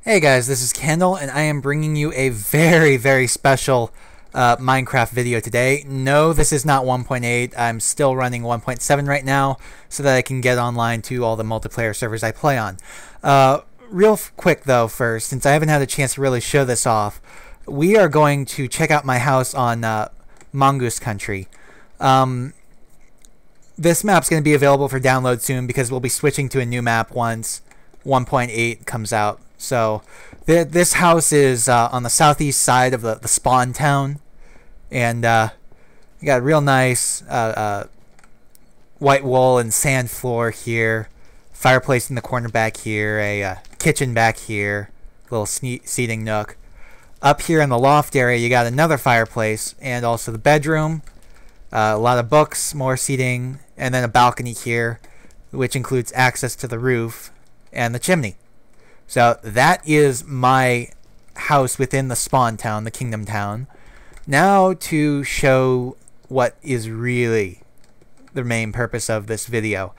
Hey guys, this is Kendall, and I am bringing you a very special Minecraft video today. No, this is not 1.8. I'm still running 1.7 right now so that I can get online to all the multiplayer servers I play on. Real quick though first, since I haven't had a chance to really show this off, we are going to check out my house on Mongoose Country. This map's going to be available for download soon because we'll be switching to a new map once 1.8 comes out. So this house is on the southeast side of the spawn town, and you got a real nice white wool and sand floor here, fireplace in the corner back here, a kitchen back here, little seating nook. Up here in the loft area you got another fireplace and also the bedroom, a lot of books, more seating, and then a balcony here which includes access to the roof and the chimney. So that is my house within the spawn town, the kingdom town. Now to show what is really the main purpose of this video.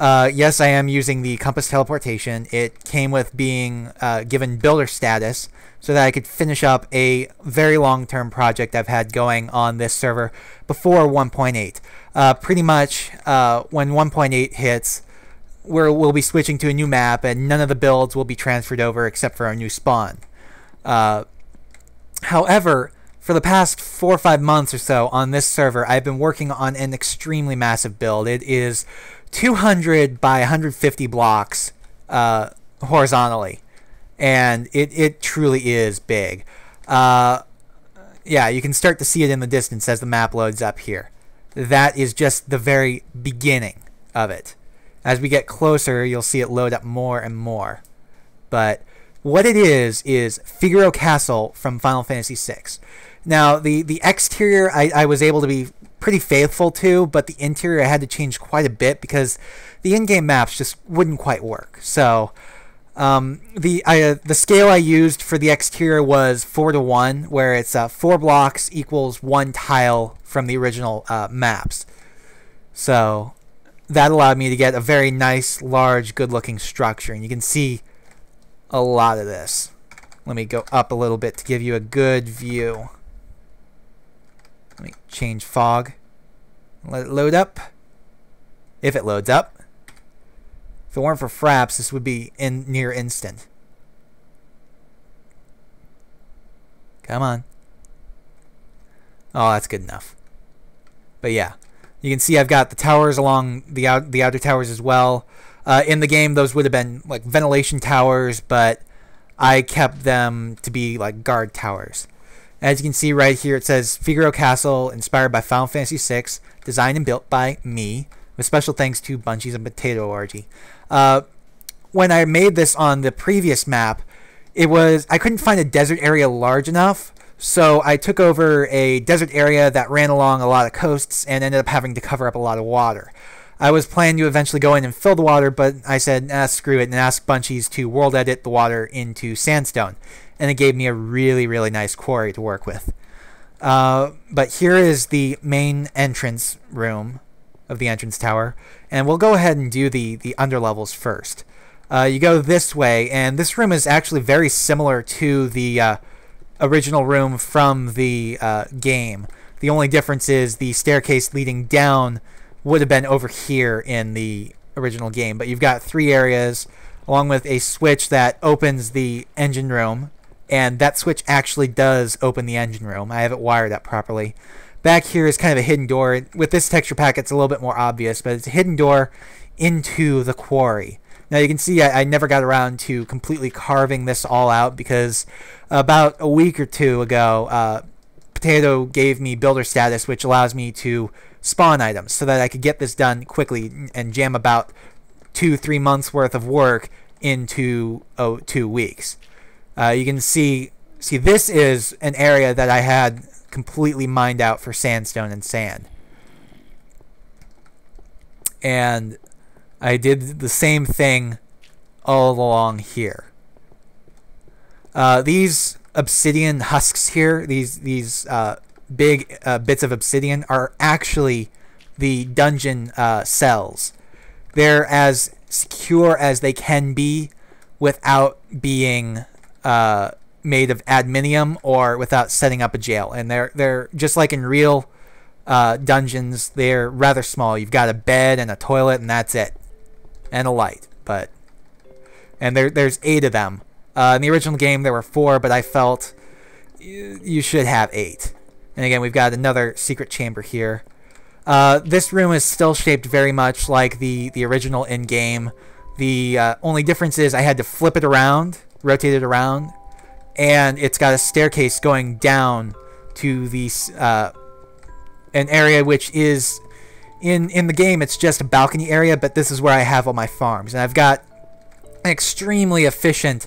Yes, I am using the compass teleportation. It came with being given builder status so that I could finish up a very long-term project I've had going on this server before 1.8. Pretty much when 1.8 hits, we'll be switching to a new map, and none of the builds will be transferred over except for our new spawn. However, for the past 4 or 5 months or so on this server, I've been working on an extremely massive build. It is 200 by 150 blocks horizontally, and it truly is big. Yeah, you can start to see it in the distance as the map loads up here. That is just the very beginning of it. As we get closer, you'll see it load up more and more. But what it is Figaro Castle from Final Fantasy VI. Now, the exterior I was able to be pretty faithful to, but the interior I had to change quite a bit because the in-game maps just wouldn't quite work. So the scale I used for the exterior was 4:1, where it's 4 blocks equals 1 tile from the original maps. So that allowed me to get a very nice, large, good-looking structure, and you can see a lot of this. Let me go up a little bit to give you a good view. Let me change fog. Let it load up. If it loads up. If it weren't for fraps, this would be near instant. Come on. Oh, that's good enough. But yeah. You can see I've got the towers along the outer towers as well. In the game, those would have been like ventilation towers, but I kept them to be like guard towers. As you can see right here, it says Figaro Castle, inspired by Final Fantasy VI, designed and built by me, with special thanks to Bunchies and Potato Orgy. When I made this on the previous map, I couldn't find a desert area large enough. So I took over a desert area that ran along a lot of coasts and ended up having to cover up a lot of water. I was planning to eventually go in and fill the water, but I said, screw it, and asked Bunchies to world edit the water into sandstone. And it gave me a really nice quarry to work with. But here is the main entrance room of the entrance tower. And we'll go ahead and do the underlevels first. You go this way, and this room is actually very similar to the original room from the game. The only difference is the staircase leading down would have been over here in the original game, but you've got 3 areas along with a switch that opens the engine room, and that switch actually does open the engine room. I have it wired up properly. Back here is kind of a hidden door. With this texture pack it's a little bit more obvious, but it's a hidden door into the quarry. Now you can see I never got around to completely carving this all out because about a week or 2 ago, Potato gave me builder status, which allows me to spawn items so that I could get this done quickly and jam about 2-3 months worth of work into 2 weeks. You can see this is an area that I had completely mined out for sandstone and sand. And I did the same thing all along here. These obsidian husks here, these big bits of obsidian, are actually the dungeon cells. They're as secure as they can be without being made of adminium or without setting up a jail. And they're just like in real dungeons. They're rather small. You've got a bed and a toilet, and that's it, and a light. And there's 8 of them. In the original game there were 4, but I felt you should have 8. And again, we've got another secret chamber here. This room is still shaped very much like the original in-game. The only difference is I had to flip it around, rotate it around, and it's got a staircase going down to the an area which is in the game it's just a balcony area, but this is where I have all my farms, and I've got an extremely efficient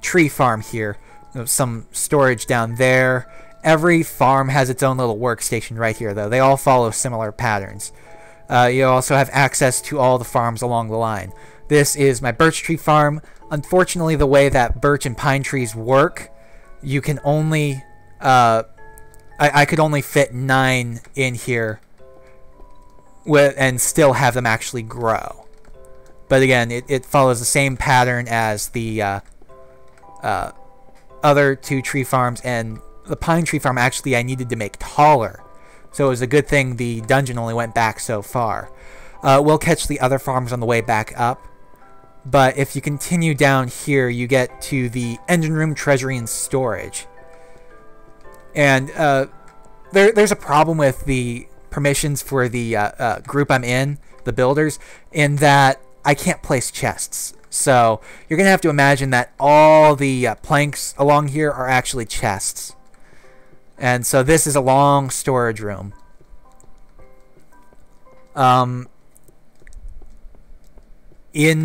tree farm here. Some storage down there. Every farm has its own little workstation right here, though. They all follow similar patterns. You also have access to all the farms along the line. This is my birch tree farm. Unfortunately, the way that birch and pine trees work, you can only... I could only fit 9 in here and still have them actually grow. But again, it follows the same pattern as the other 2 tree farms, and the pine tree farm actually I needed to make taller. So it was a good thing the dungeon only went back so far. We'll catch the other farms on the way back up. But if you continue down here, you get to the engine room, treasury, and storage. And there's a problem with the permissions for the group I'm in, the builders, in that I can't place chests. So you're going to have to imagine that all the planks along here are actually chests. And so this is a long storage room. In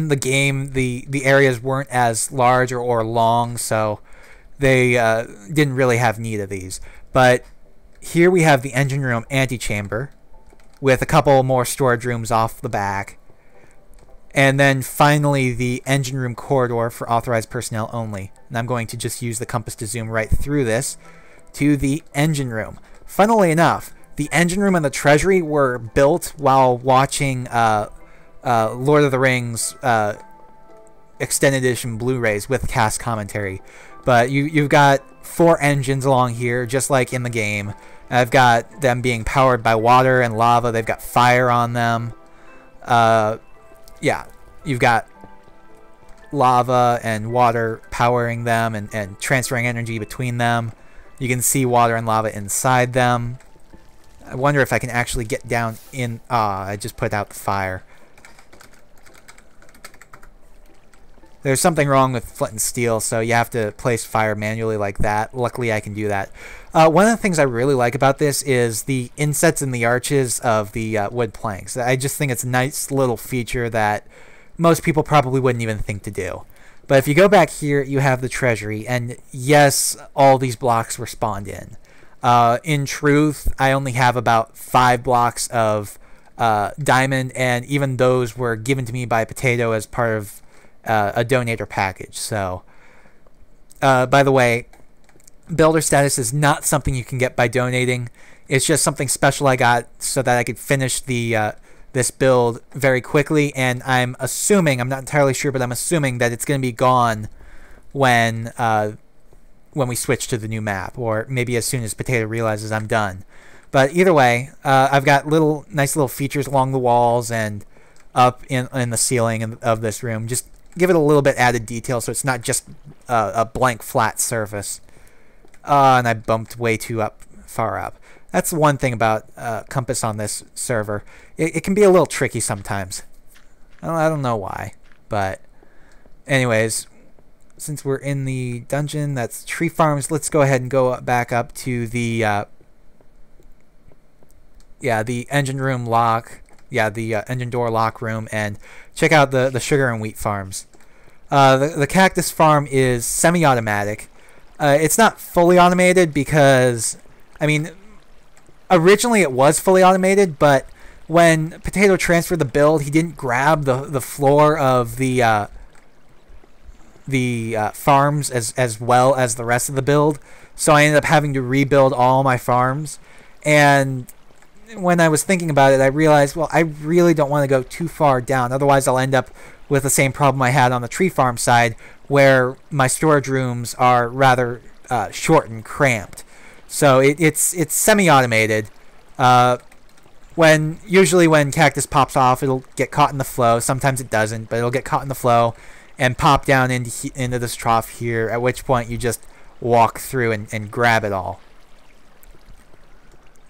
the game, the areas weren't as large or long, so they didn't really have need of these. But here we have the engine room antechamber with a couple more storage rooms off the back. And then finally the engine room corridor for authorized personnel only. And I'm going to just use the compass to zoom right through this to the engine room. Funnily enough, the engine room and the treasury were built while watching Lord of the Rings extended edition Blu-rays with cast commentary. But you've got 4 engines along here, just like in the game. I've got them being powered by water and lava. They've got fire on them. Yeah, you've got lava and water powering them and transferring energy between them. You can see water and lava inside them. I wonder if I can actually get down in... I just put out the fire. There's something wrong with flint and steel, so you have to place fire manually like that. Luckily, I can do that. One of the things I really like about this is the insets and the arches of the wood planks. I just think it's a nice little feature that most people probably wouldn't even think to do. But if you go back here, you have the treasury, and yes, all these blocks were spawned in. In truth, I only have about 5 blocks of diamond, and even those were given to me by Potato as part of a donator package. So, by the way, builder status is not something you can get by donating. It's just something special I got so that I could finish the this build very quickly, and I'm assuming, I'm not entirely sure, but I'm assuming that it's going to be gone when we switch to the new map, or maybe as soon as Potato realizes I'm done. But either way, I've got nice little features along the walls and up in the ceiling of this room. Just give it a little bit added detail so it's not just a blank flat surface. And I bumped way too far up. That's one thing about compass on this server. It can be a little tricky sometimes. I don't know why, but anyways, since we're in the dungeon, that's tree farms. Let's go ahead and go back up to the the engine room lock. Yeah, the engine door lock room, and check out the sugar and wheat farms. The cactus farm is semi-automatic. It's not fully automated because, I mean, originally it was fully automated, but when Potato transferred the build, he didn't grab the floor of the farms as well as the rest of the build. So I ended up having to rebuild all my farms, and when I was thinking about it, I realized, well, I really don't want to go too far down. Otherwise, I'll end up with the same problem I had on the tree farm side, where my storage rooms are rather short and cramped. So it's semi-automated. Usually when cactus pops off, it'll get caught in the flow. Sometimes it doesn't, but it'll get caught in the flow and pop down into this trough here, at which point you just walk through and grab it all.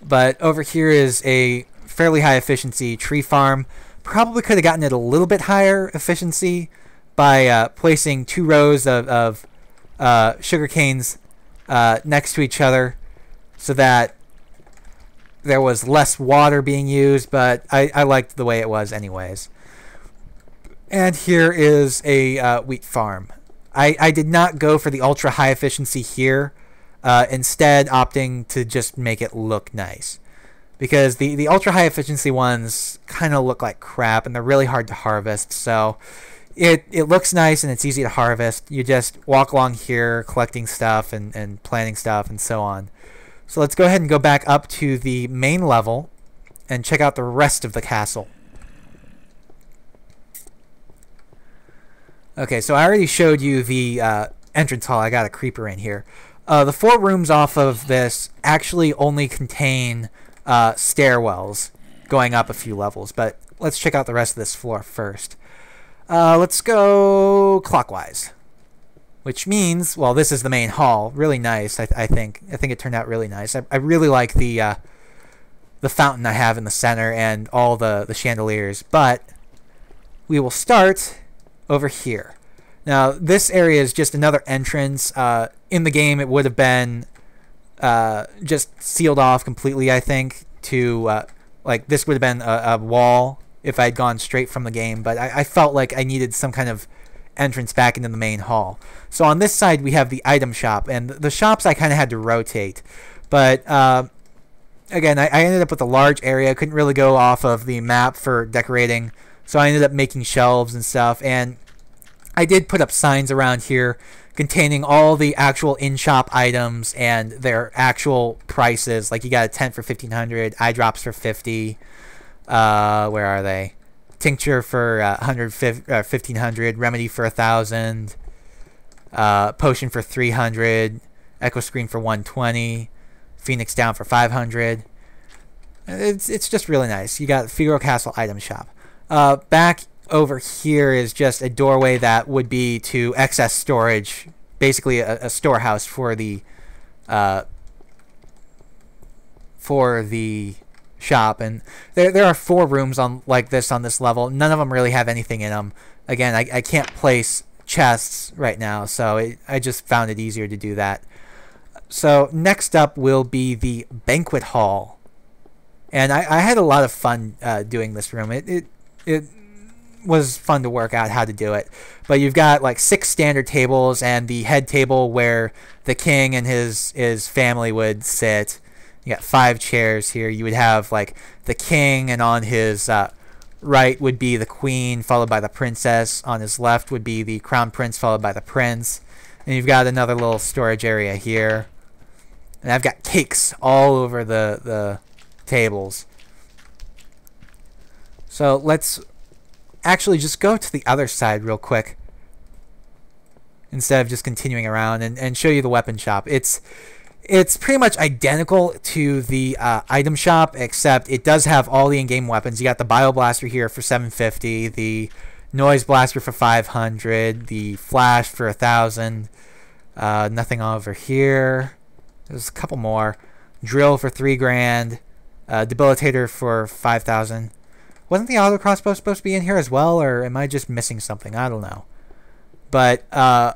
But over here is a fairly high efficiency tree farm. Probably could have gotten it a little bit higher efficiency by placing 2 rows of sugar canes next to each other, so that there was less water being used, but I liked the way it was anyways. And here is a wheat farm. I did not go for the ultra high efficiency here, instead opting to just make it look nice. Because the ultra high efficiency ones kind of look like crap and they're really hard to harvest, so it looks nice and it's easy to harvest. You just walk along here collecting stuff and planting stuff and so on. So let's go ahead and go back up to the main level and check out the rest of the castle. Okay, so I already showed you the entrance hall. I got a creeper in here. The 4 rooms off of this actually only contain stairwells going up a few levels, but let's check out the rest of this floor first. Let's go clockwise, which means, well, this is the main hall. Really nice, I think. I think it turned out really nice. I really like the fountain I have in the center and all the chandeliers, but we will start over here. Now, this area is just another entrance. In the game, it would have been just sealed off completely, I think, to, like, this would have been a wall if I'd gone straight from the game, but I felt like I needed some kind of entrance back into the main hall. So on this side, we have the item shop, and the shops I kind of had to rotate. But, again, I ended up with a large area. Couldn't really go off of the map for decorating, so I ended up making shelves and stuff, and I did put up signs around here containing all the actual in-shop items and their actual prices. Like, you got a tent for 1,500, eye drops for 50. Where are they? Tincture for 1,500, remedy for 1,000, potion for 300, echo screen for 120, phoenix down for 500. It's just really nice. You got Figaro Castle item shop. Back over here is just a doorway that would be to excess storage, basically a storehouse for the shop. And there are 4 rooms like this on this level. None of them really have anything in them. Again, I can't place chests right now, so I just found it easier to do that. So next up will be the banquet hall, and I had a lot of fun doing this room. It was fun to work out how to do it. But you've got like 6 standard tables and the head table where the king and his family would sit. You got 5 chairs here. You would have like the king, and on his right would be the queen, followed by the princess. On his left would be the crown prince, followed by the prince. And you've got another little storage area here. And I've got cakes all over the tables. So let's actually just go to the other side real quick instead of just continuing around and show you the weapon shop. It's pretty much identical to the item shop, except it does have all the in-game weapons. You got the bio blaster here for 750, the noise blaster for 500, the flash for 1,000. Nothing over here. There's a couple more. Drill for 3 grand. Debilitator for 5,000. Wasn't the auto crossbow supposed to be in here as well, or am I just missing something? I don't know. But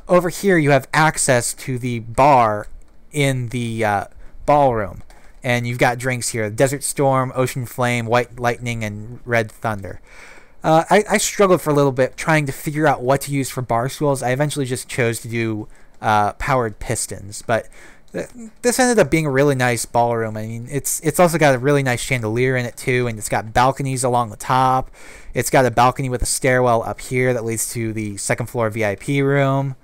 over here you have access to the bar in the ballroom, and you've got drinks here: Desert Storm, Ocean Flame, White Lightning, and Red Thunder. I struggled for a little bit trying to figure out what to use for bar stools. I eventually just chose to do powered pistons, but this ended up being a really nice ballroom. I mean, it's also got a really nice chandelier in it too, and it's got balconies along the top. It's got a balcony with a stairwell up here that leads to the second floor VIP room.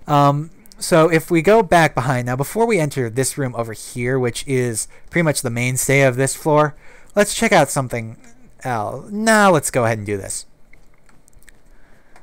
So if we go back behind now, before we enter this room over here, which is pretty much the mainstay of this floor, Let's check out something else. Now let's go ahead and do this.